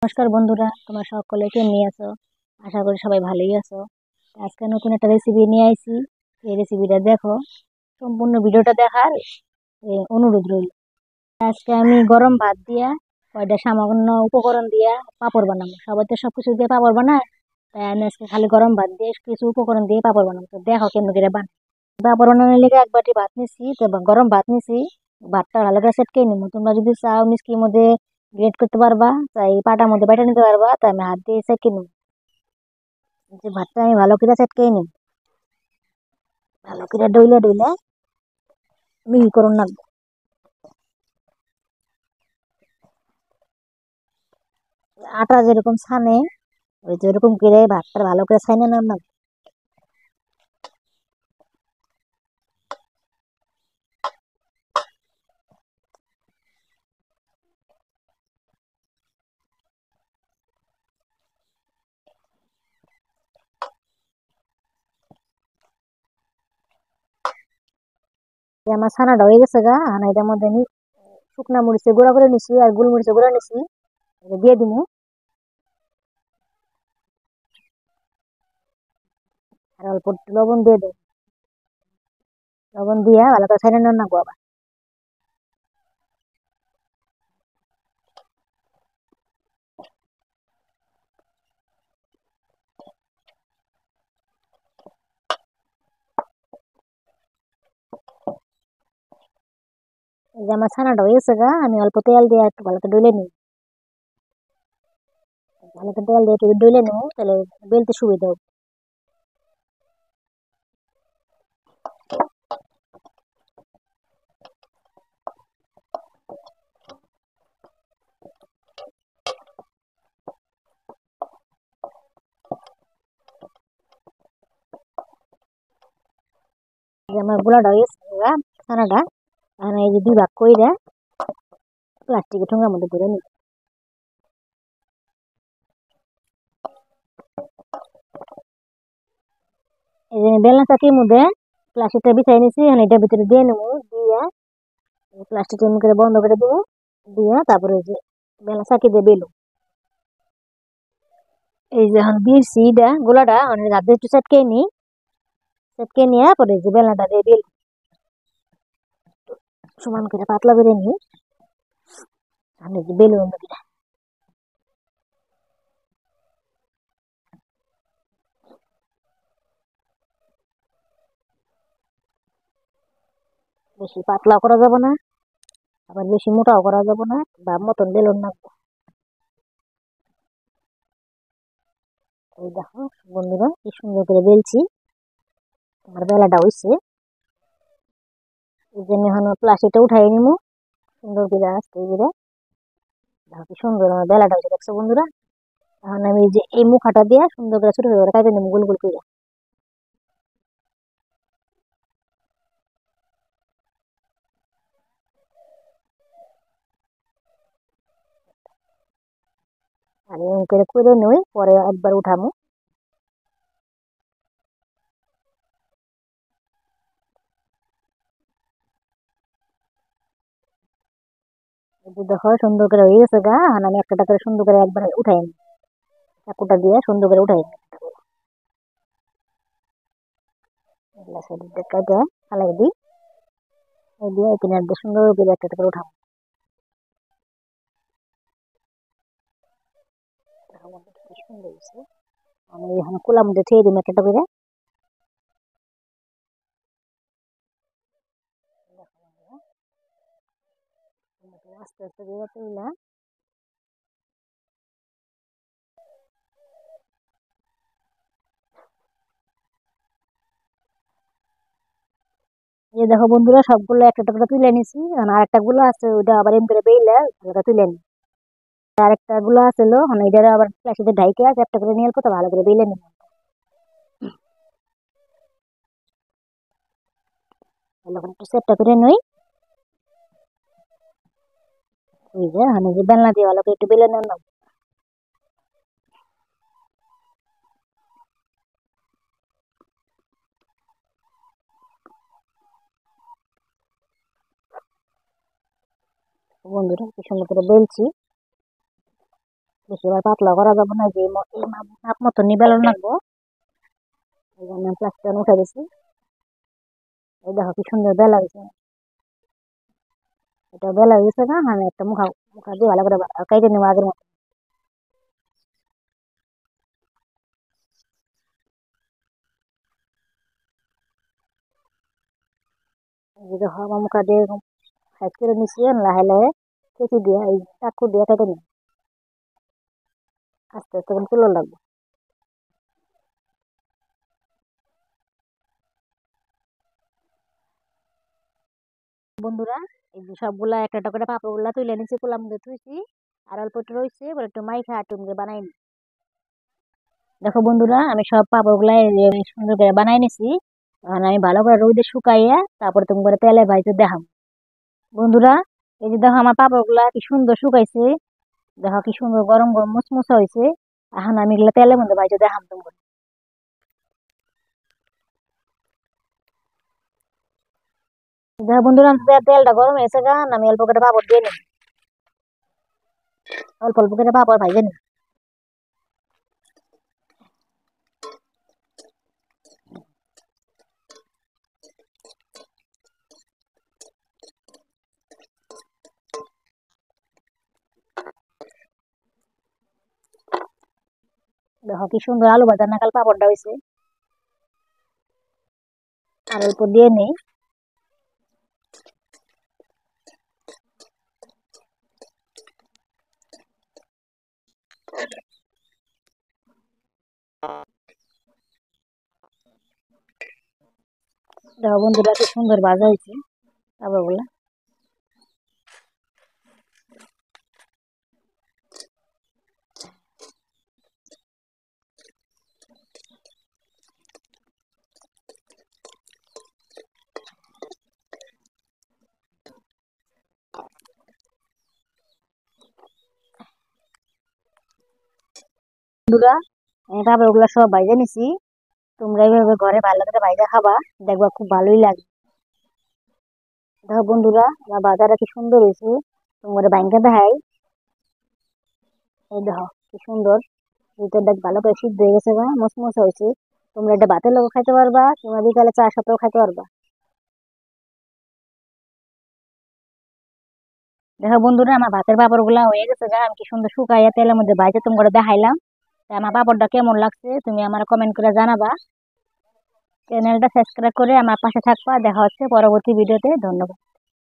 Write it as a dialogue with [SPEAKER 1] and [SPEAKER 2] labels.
[SPEAKER 1] নমস্কার বন্ধুরা, তোমরা সকলে কেমনি আছো? আশা করি সবাই ভালোই আছো। আজকে নতুন একটা রেসিপি নিয়ে আইছি। এই রেসিপিটা দেখো, সম্পূর্ণ ভিডিওটা দেখার অনুরোধ রইল। আজকে আমি গরম ভাত দিয়া কয়টা সামান্য উপকরণ দিয়া পাঁপড় বানাবো। সবাই তো সবকিছু দিয়ে পাঁপড় বানায়, তাই আমি আজকে খালি গরম ভাত দিয়ে কিছু উপকরণ দিয়ে পাঁপড় বানাবো। তো দেখো কেমন করে বানাই। পাঁপড় বানানোর লেগে এক বাটি ভাত নিছি, তো গরম ভাত নিছি। ভাতটা ভালো করে সেটকে নিবো। তোমরা যদি চাও মিষ্টির মধ্যে গ্রেট করতে পারবা, তাই পাটার মধ্যে বেটে নিতে পারবা, তাই আমি হাত দিয়ে সেটকে নিব। যে ভাতটা আমি ভালো করে সেটকে নিব, ভালো করে ডইলে ডইলে মিহি করুন না। আটা যেরকম ছানে, ওই যেরকম করে ভাতটা ভালো করে ছাইনে নেন না। এই আমার ছানাটা হয়ে গেছে গা, আর এটার মধ্যে আমি শুকনা মরিচে গুঁড়া করে নিছি আর গোলমরিচে গুঁড়া নিছি, এটা দিয়ে দিব। আর অল্প একটু লবণ দিয়ে দেব। লবণ দিয়ে ভালো করে ছাইনে নেন না গো আবার। এই যে আমার ছানাটা হয়ে গেছে গা, আমি অল্প তেল দিয়ে একটু ভালো করে ডলে নিই। ভালো করে তেল দিয়ে একটু ডলে নেবো, তাহলে বেলতে সুবিধা হবে। এই যে আমার গোলাটা হয়ে গেছে গা, ছানাটা। আর এই যে দুই ভাগ কইরা প্লাস্টিকের ঠোঙার মধ্যে ভরে নিই। এই যে বেলনা চাকির মধ্যে প্লাস্টিকটা বিছাই নিছি, এখন এটার ভিতরে দিয়ে নেবো। দিয়ে প্লাস্টিকটা এমনি করে বন্ধ করে দেবো। দিয়ে তারপরে এই যে বেলনা চাকি দিয়ে বেলো। এই যে এখন বিরছি এটা গোলাটা, মানে হাত দিয়ে একটু চটকে নিই। চটকে নিয়ে পরে এই যে বেলনাটা দিয়ে বেল সমান করে পাতলা করে নিই। আমি এই যে বেলো অন্য দিকে। বেশি পাতলা করা যাবে না, আবার বেশি মোটাও করা যাবে না, বা মতন বেলুন না। এই দেখো বন্ধুরা, কি সুন্দর করে বেলছি। আমার বেলাটা হইছে। এই জন্য এখন প্লাস্টিকটা উঠাই নিবো সুন্দর করে আস্তে করে। দেখো কি সুন্দর আমার বেলাটা হয়েছে, দেখছো বন্ধুরা? এখন আমি এই যে এই মুখাটা দিয়ে সুন্দর করে ছোট ছোট করে কাটে নেবো, গোল গোল করে। আর এরকম করে করে নই, পরে একবার উঠামো। এই যে দেখো সুন্দর করে হয়ে গেছে গা, এখন আমি একটা করে সুন্দর করে একবার উঠাই নি, চাকুটা দিয়ে সুন্দর করে উঠাই নি। কাটে ফালাই দিই। এই দিয়ে এখানে একদম সুন্দর করে একটা করে উঠাবো। দেখো বন্ধুরা, কি সুন্দর হয়েছে। আমি এখন কুলার মধ্যে ছেড়ে দিই একটা করে। আস্তে আস্তে দিয়ে তুললাম। এই দেখো বন্ধুরা, সবগুলো একটা করে তুলে নিছি। আর একটা গুলো আছে, ওইটা আবার এম করে বেইলে ওটা তুলে নি। আর একটা গুলো আছে লো, মানে এটা আবার প্লাস্টিকের ঢাইকে আছে, একটা করে নিয়ে অল্প তো ভালো করে বেইলে নিব। ভালো করে একটু সেটটা করে নই। এই যে মানে যে বেলনা দিয়ে ভালো করে একটু বেলে নেন না বন্ধুরা, কি সুন্দর করে বেলছি। বেশি আবার পাতলা করা যাবে না, যে এই মাপ মতো নিবেল লাগবো। এই জন্য প্লাস্টিক উঠে গেছি। এই দেখো কি সুন্দর বেলা হয়েছে। এটা বেলা হয়েছে না, আমি একটা মুখা মুখা দিয়ে ভালো করে কেটে নেবো আগের মতো। এই যে দেখো আমার মুখা দিয়ে সাইড করে নিচ্ছি, লাহে লাহে কেটে দিয়ে এই চাকু দিয়ে কেটে নিই। আস্তে আস্তে করে তুলো লাগবে। বন্ধুরা, এই যে সবগুলা একটা একটা করে পাপড় গুলা তুলে নিচ্ছি, পোলার মধ্যে থুইছি। আর অল্প একটু রয়েছে, এবার একটু মাইখা টুমকে বানাই নি। দেখো বন্ধুরা, আমি সব পাপড় গুলা সুন্দর করে বানাই নিছি। এখন আমি ভালো করে রোদে শুকাইয়া তারপরে তুমি করে তেলে ভাইতে দেখাম। বন্ধুরা, এই যে দেখো আমার পাপড় গুলা কি সুন্দর শুকাইছে। দেখো কি সুন্দর গরম গরম মুচমুচা হয়েছে। এখন আমি এগুলা তেলের মধ্যে ভাইতে দেখাম তোমাকে। দেখো বন্ধুরা, তেলটা গরম হয়েছে গা, আমি অল্প করে পাপড় দিয়ে নিই। অল্প অল্প করে পাপড় ভাইজে নিই। দেখো কি সুন্দর আলু ভাজা নাকাল পাপড়টা হয়েছে। আর অল্প দিয়ে নেই। দেখো বন্ধুরা, কি সুন্দর ভাজা হয়েছে পাপড় গুলা। বন্ধুরা, আমি পাপড় গুলা সব ভাইজে নিছি। তোমরা এইভাবে ঘরে ভালো করে ভাইজা খাবা, দেখবা খুব ভালোই লাগে। দেখো বন্ধুরা, আমার বাজারটা কি সুন্দর হয়েছে। তোমরা ভাঙ্গা দেখাই। এই দেখো কি সুন্দর। ভিতরটা ভালো করে সিদ্ধ হয়ে গেছে বা মচমচা হয়েছে। তোমরা এটা ভাতের লোক খাইতে পারবা, তোমরা বিকালে চার সাথেও খাইতে পারবা। দেখো বন্ধুরা, আমার ভাতের পাপড় গুলা হয়ে গেছে গা, আমি কি সুন্দর শুকাইয়া তেলের মধ্যে ভাইজা তোমরা দেখাইলাম। তা আমার পাপড়টা কেমন লাগছে তুমি আমার কমেন্ট করে জানাবা। চ্যানেলটা সাবস্ক্রাইব করে আমার পাশে থাকবা। দেখা হচ্ছে পরবর্তী ভিডিওতে। ধন্যবাদ।